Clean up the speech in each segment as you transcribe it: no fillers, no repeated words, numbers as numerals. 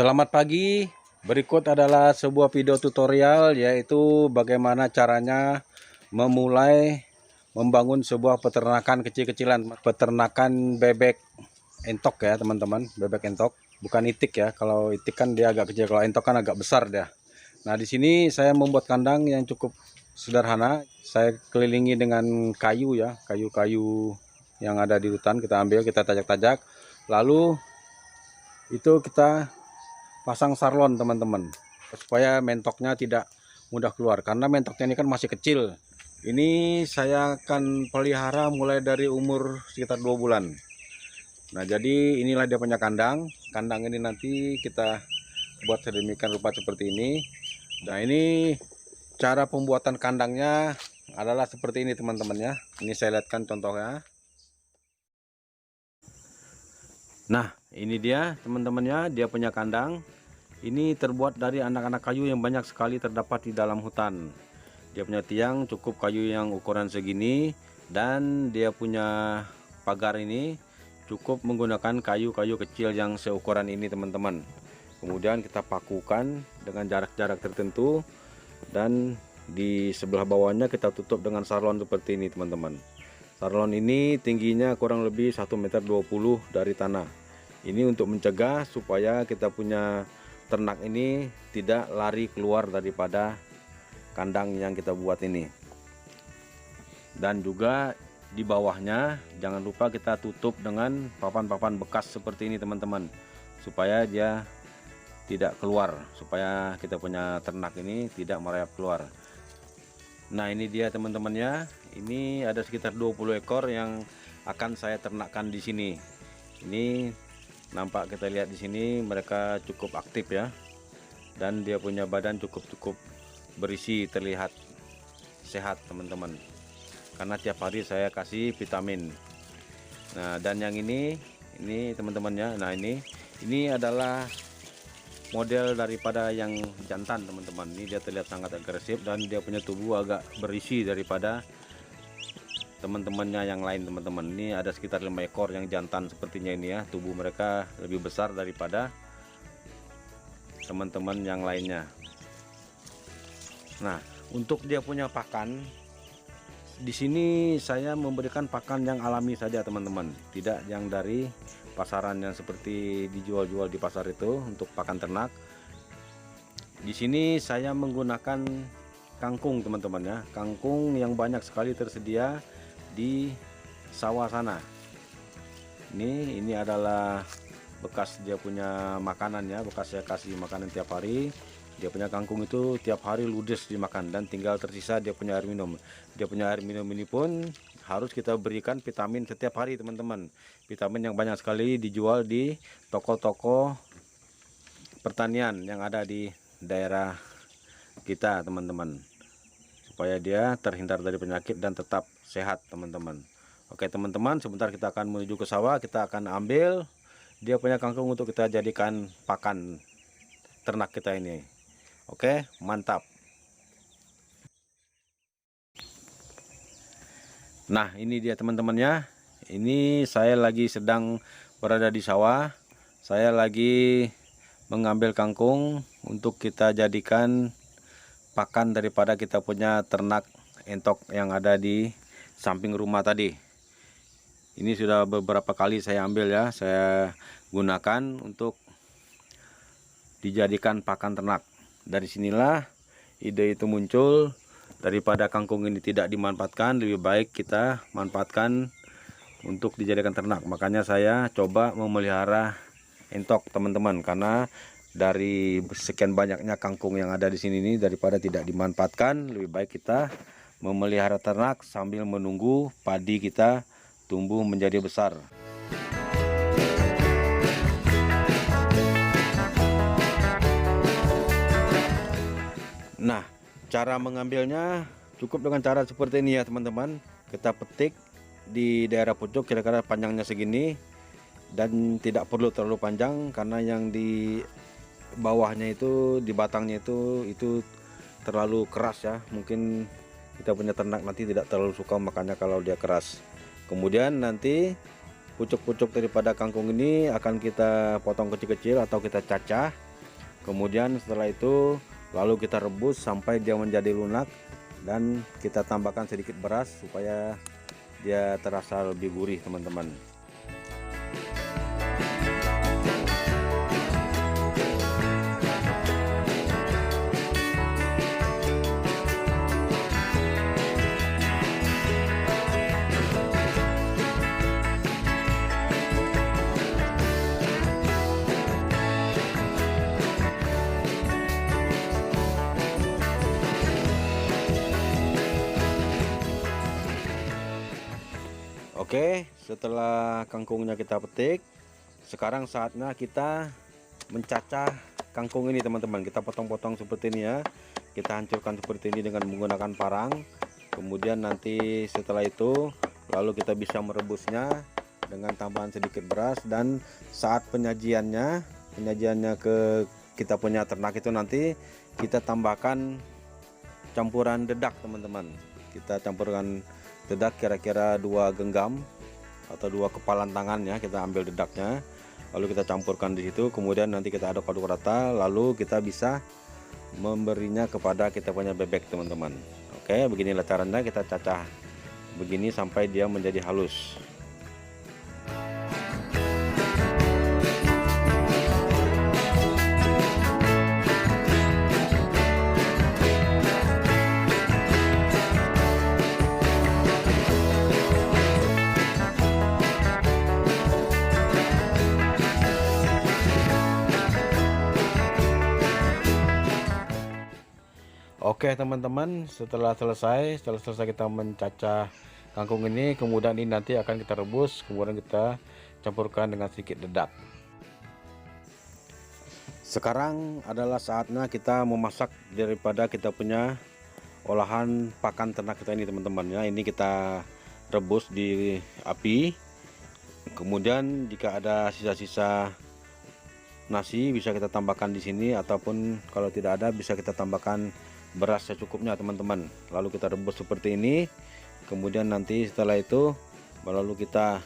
Selamat pagi. Berikut adalah sebuah video tutorial, yaitu bagaimana caranya memulai membangun sebuah peternakan kecil-kecilan, peternakan bebek entok ya teman-teman, bebek entok, bukan itik ya. Kalau itik kan dia agak kecil, kalau entok kan agak besar dia. Nah, di sini saya membuat kandang yang cukup sederhana. Saya kelilingi dengan kayu ya, kayu-kayu yang ada di hutan. Kita ambil, kita tajak-tajak, lalu itu kita pasang sarlon teman-teman, supaya mentoknya tidak mudah keluar, karena mentoknya ini kan masih kecil. Ini saya akan pelihara mulai dari umur sekitar 2 bulan. Nah, jadi inilah dia punya kandang. Kandang ini nanti kita buat sedemikian rupa seperti ini. Nah, ini cara pembuatan kandangnya adalah seperti ini teman-teman ya. Ini saya lihatkan contohnya. Nah, ini dia teman-temannya, dia punya kandang. Ini terbuat dari anak-anak kayu yang banyak sekali terdapat di dalam hutan. Dia punya tiang cukup kayu yang ukuran segini, dan dia punya pagar ini cukup menggunakan kayu-kayu kecil yang seukuran ini teman-teman. Kemudian kita pakukan dengan jarak-jarak tertentu, dan di sebelah bawahnya kita tutup dengan sarlon seperti ini teman-teman. Sarlon ini tingginya kurang lebih 1,20 meter dari tanah. Ini untuk mencegah supaya kita punya ternak ini tidak lari keluar daripada kandang yang kita buat ini. Dan juga di bawahnya jangan lupa kita tutup dengan papan-papan bekas seperti ini teman-teman, supaya dia tidak keluar, supaya kita punya ternak ini tidak merayap keluar. Nah, ini dia teman-temannya. Ini ada sekitar 20 ekor yang akan saya ternakkan di sini. Ini nampak, kita lihat di sini mereka cukup aktif ya, dan dia punya badan cukup berisi, terlihat sehat teman-teman, karena tiap hari saya kasih vitamin. Nah, dan yang ini teman-temannya. Nah, ini adalah model daripada yang jantan teman-teman. Ini dia terlihat sangat agresif, dan dia punya tubuh agak berisi daripada teman-temannya yang lain teman-teman. Ini ada sekitar 5 ekor yang jantan sepertinya ini ya. Tubuh mereka lebih besar daripada teman-teman yang lainnya. Nah, untuk dia punya pakan, di sini saya memberikan pakan yang alami saja teman-teman, tidak yang dari pasaran yang seperti dijual-jual di pasar itu untuk pakan ternak. Di sini saya menggunakan kangkung teman-teman ya, kangkung yang banyak sekali tersedia di sawah sana. Ini adalah bekas dia punya makanan ya, bekas saya kasih makanan tiap hari. Dia punya kangkung itu tiap hari ludes dimakan, dan tinggal tersisa dia punya air minum. Dia punya air minum ini pun harus kita berikan vitamin setiap hari teman-teman. Vitamin yang banyak sekali dijual di toko-toko pertanian yang ada di daerah kita teman-teman, supaya dia terhindar dari penyakit dan tetap sehat teman-teman. Oke teman-teman, sebentar kita akan menuju ke sawah. Kita akan ambil dia punya kangkung untuk kita jadikan pakan ternak kita ini. Oke, mantap. Nah, ini dia teman-temannya. Ini saya lagi sedang berada di sawah. Saya lagi mengambil kangkung untuk kita jadikan pakan daripada kita punya ternak entok yang ada di samping rumah tadi. Ini sudah beberapa kali saya ambil ya, saya gunakan untuk dijadikan pakan ternak. Dari sinilah ide itu muncul, daripada kangkung ini tidak dimanfaatkan, lebih baik kita manfaatkan untuk dijadikan ternak. Makanya saya coba memelihara entok teman-teman, karena dari sekian banyaknya kangkung yang ada di sini ini, daripada tidak dimanfaatkan, lebih baik kita memelihara ternak sambil menunggu padi kita tumbuh menjadi besar. Nah, cara mengambilnya cukup dengan cara seperti ini ya teman-teman. Kita petik di daerah pucuk, kira-kira panjangnya segini, dan tidak perlu terlalu panjang, karena yang di bawahnya itu, di batangnya itu terlalu keras ya. Mungkin kita punya ternak nanti tidak terlalu suka makannya kalau dia keras. Kemudian nanti pucuk-pucuk daripada kangkung ini akan kita potong kecil-kecil atau kita cacah. Kemudian setelah itu lalu kita rebus sampai dia menjadi lunak, dan kita tambahkan sedikit beras supaya dia terasa lebih gurih teman-teman. Oke, setelah kangkungnya kita petik, sekarang saatnya kita mencacah kangkung ini teman-teman. Kita potong-potong seperti ini ya. Kita hancurkan seperti ini dengan menggunakan parang. Kemudian nanti setelah itu lalu kita bisa merebusnya dengan tambahan sedikit beras, dan saat penyajiannya ke kita punya ternak itu nanti kita tambahkan campuran dedak teman-teman. Kita campurkan dedak kira-kira 2 genggam atau 2 kepalan tangan ya. Kita ambil dedaknya lalu kita campurkan di situ, kemudian nanti kita aduk-aduk rata, lalu kita bisa memberinya kepada kita punya bebek teman-teman. Oke, beginilah caranya kita cacah begini sampai dia menjadi halus. Oke teman-teman, setelah selesai kita mencacah kangkung ini, kemudian ini nanti akan kita rebus, kemudian kita campurkan dengan sedikit dedak. Sekarang adalah saatnya kita memasak daripada kita punya olahan pakan ternak kita ini teman-teman ya. Ini kita rebus di api, kemudian jika ada sisa-sisa nasi bisa kita tambahkan di sini, ataupun kalau tidak ada bisa kita tambahkan beras secukupnya teman-teman. Lalu kita rebus seperti ini, kemudian nanti setelah itu lalu kita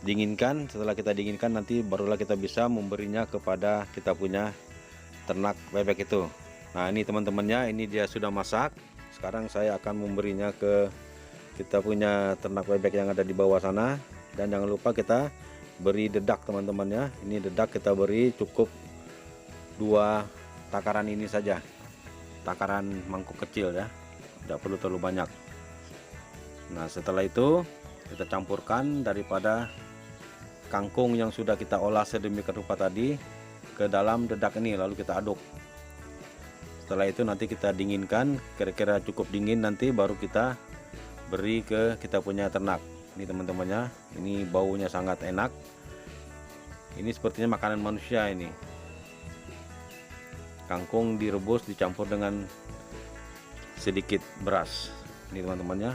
dinginkan. Setelah kita dinginkan nanti barulah kita bisa memberinya kepada kita punya ternak bebek itu. Nah ini teman-temannya, ini dia sudah masak. Sekarang saya akan memberinya ke kita punya ternak bebek yang ada di bawah sana. Dan jangan lupa kita beri dedak teman-teman ya. Ini dedak kita beri cukup 2 takaran ini saja, takaran mangkuk kecil ya, tidak perlu terlalu banyak. Nah setelah itu kita campurkan daripada kangkung yang sudah kita olah sedemikian rupa tadi ke dalam dedak ini, lalu kita aduk. Setelah itu nanti kita dinginkan, kira-kira cukup dingin, nanti baru kita beri ke kita punya ternak. Ini teman-temannya, ini baunya sangat enak. Ini sepertinya makanan manusia ini. Kangkung direbus dicampur dengan sedikit beras. Ini teman-temannya.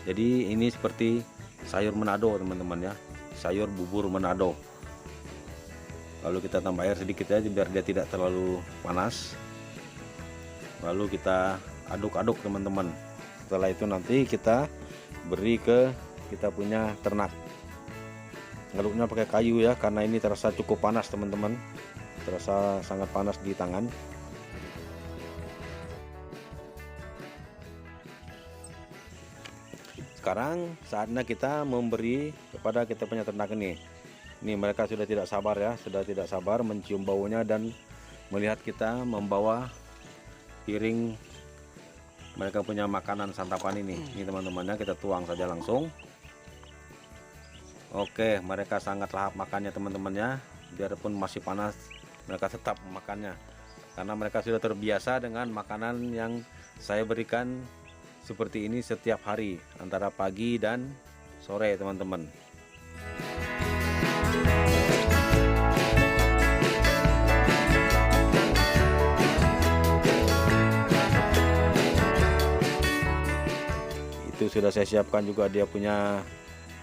Jadi ini seperti sayur Manado teman-teman ya, sayur bubur Manado. Lalu kita tambah air sedikit aja biar dia tidak terlalu panas. Lalu kita aduk-aduk teman-teman. Setelah itu nanti kita beri ke kita punya ternak. Ngaduknya pakai kayu ya, karena ini terasa cukup panas teman-teman, terasa sangat panas di tangan. Sekarang saatnya kita memberi kepada kita punya ternak ini. Ini mereka sudah tidak sabar ya, sudah tidak sabar mencium baunya dan melihat kita membawa piring mereka punya makanan santapan ini. Ini teman-temannya, kita tuang saja langsung. Oke, mereka sangat lahap makannya teman-temannya. Biarpun masih panas, mereka tetap memakannya karena mereka sudah terbiasa dengan makanan yang saya berikan seperti ini setiap hari antara pagi dan sore teman-teman. Itu sudah saya siapkan juga dia punya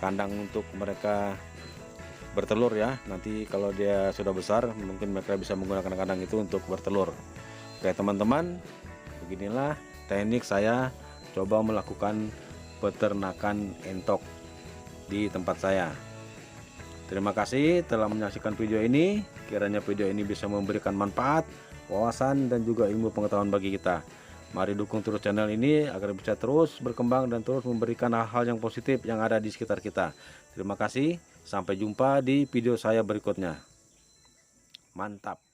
kandang untuk mereka bertelur ya. Nanti kalau dia sudah besar mungkin mereka bisa menggunakan kandang itu untuk bertelur. Oke teman-teman, beginilah teknik saya coba melakukan peternakan entok di tempat saya. Terima kasih telah menyaksikan video ini. Kiranya video ini bisa memberikan manfaat, wawasan, dan juga ilmu pengetahuan bagi kita. Mari dukung terus channel ini agar bisa terus berkembang dan terus memberikan hal-hal yang positif yang ada di sekitar kita. Terima kasih, sampai jumpa di video saya berikutnya. Mantap.